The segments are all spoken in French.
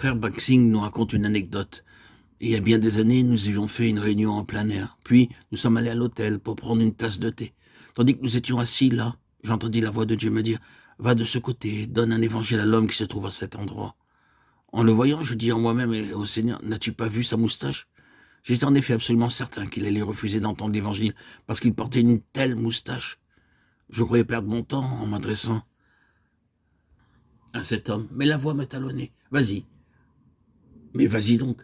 frère Baxing nous raconte une anecdote. Il y a bien des années, nous avions fait une réunion en plein air. Puis, nous sommes allés à l'hôtel pour prendre une tasse de thé. Tandis que nous étions assis là, j'entendis la voix de Dieu me dire « Va de ce côté, donne un évangile à l'homme qui se trouve à cet endroit. » En le voyant, je dis en moi-même et au Seigneur « N'as-tu pas vu sa moustache ?» J'étais en effet absolument certain qu'il allait refuser d'entendre l'évangile parce qu'il portait une telle moustache. Je croyais perdre mon temps en m'adressant à cet homme, mais la voix me talonnait. « Vas-y, mais vas-y donc. »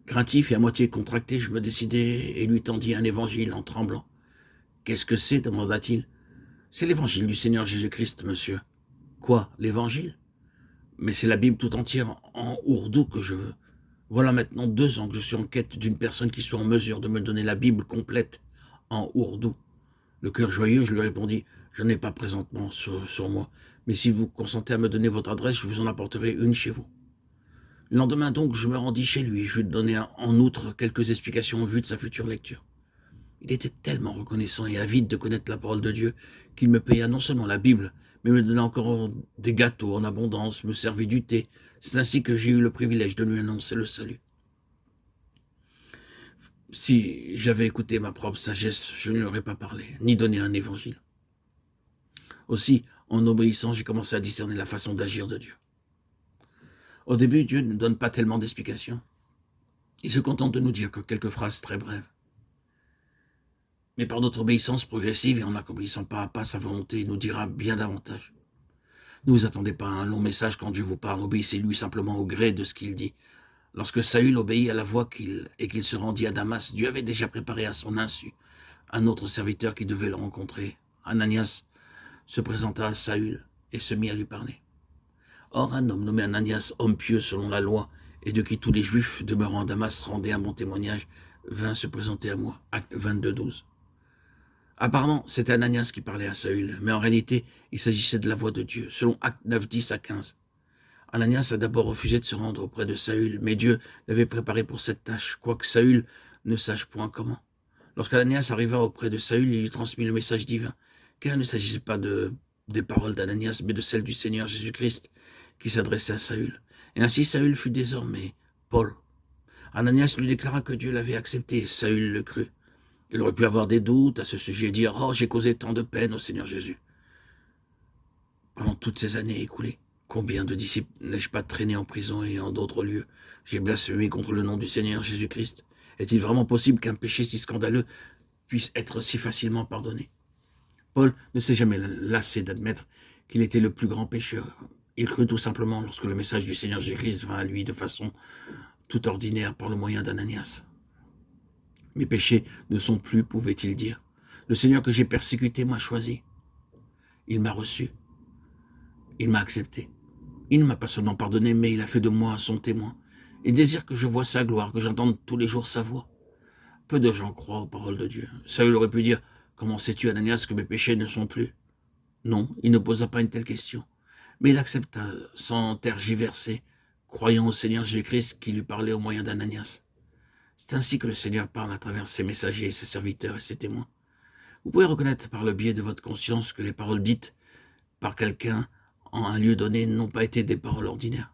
Craintif et à moitié contracté, je me décidai et lui tendis un évangile en tremblant. « Qu'est-ce que c'est » demanda-t-il. « C'est l'évangile du Seigneur Jésus-Christ, monsieur. »« Quoi, l'évangile ?» ?»« Mais c'est la Bible tout entière en ourdou que je veux. Voilà maintenant 2 ans que je suis en quête d'une personne qui soit en mesure de me donner la Bible complète en ourdou. » Le cœur joyeux, je lui répondis « Je n'ai pas présentement sur moi, mais si vous consentez à me donner votre adresse, je vous en apporterai une chez vous. » Le lendemain donc, je me rendis chez lui. Je lui donnai en outre quelques explications en vue de sa future lecture. Il était tellement reconnaissant et avide de connaître la parole de Dieu qu'il me paya non seulement la Bible, mais me donna encore des gâteaux en abondance, me servit du thé. C'est ainsi que j'ai eu le privilège de lui annoncer le salut. Si j'avais écouté ma propre sagesse, je ne lui aurais pas parlé, ni donné un évangile. Aussi, en obéissant, j'ai commencé à discerner la façon d'agir de Dieu. Au début, Dieu ne donne pas tellement d'explications. Il se contente de nous dire que quelques phrases très brèves. Mais par notre obéissance progressive et en accomplissant pas à pas sa volonté, il nous dira bien davantage. Ne vous attendez pas à un long message quand Dieu vous parle, obéissez-lui simplement au gré de ce qu'il dit. Lorsque Saül obéit à la voix et qu'il se rendit à Damas, Dieu avait déjà préparé à son insu un autre serviteur qui devait le rencontrer. Ananias se présenta à Saül et se mit à lui parler. Or, un homme nommé Ananias, homme pieux selon la loi, et de qui tous les Juifs demeurant à Damas rendaient un bon témoignage, vint se présenter à moi. Acte 22, 12. Apparemment, c'était Ananias qui parlait à Saül, mais en réalité, il s'agissait de la voix de Dieu, selon Acte 9, 10 à 15. Ananias a d'abord refusé de se rendre auprès de Saül, mais Dieu l'avait préparé pour cette tâche, quoique Saül ne sache point comment. Lorsqu'Ananias arriva auprès de Saül, il lui transmit le message divin, car il ne s'agissait pas des paroles d'Ananias, mais de celles du Seigneur Jésus-Christ, qui s'adressait à Saül. Et ainsi Saül fut désormais Paul. Ananias lui déclara que Dieu l'avait accepté, et Saül le crut. Il aurait pu avoir des doutes à ce sujet et dire « Oh, j'ai causé tant de peine au Seigneur Jésus. » Pendant toutes ces années écoulées, combien de disciples n'ai-je pas traîné en prison et en d'autres lieux? J'ai blasphémé contre le nom du Seigneur Jésus-Christ. Est-il vraiment possible qu'un péché si scandaleux puisse être si facilement pardonné? Paul ne s'est jamais lassé d'admettre qu'il était le plus grand pécheur. Il crut tout simplement lorsque le message du Seigneur Jésus-Christ vint à lui de façon tout ordinaire par le moyen d'Ananias. Mes péchés ne sont plus, pouvait-il dire. Le Seigneur que j'ai persécuté m'a choisi. Il m'a reçu. Il m'a accepté. Il ne m'a pas seulement pardonné, mais il a fait de moi son témoin. Il désire que je voie sa gloire, que j'entende tous les jours sa voix. Peu de gens croient aux paroles de Dieu. Saül aurait pu dire « Comment sais-tu, Ananias, que mes péchés ne sont plus ?» Non, il ne posa pas une telle question. Mais il accepta sans tergiverser, croyant au Seigneur Jésus-Christ qui lui parlait au moyen d'Ananias. C'est ainsi que le Seigneur parle à travers ses messagers, ses serviteurs et ses témoins. Vous pouvez reconnaître par le biais de votre conscience que les paroles dites par quelqu'un en un lieu donné n'ont pas été des paroles ordinaires.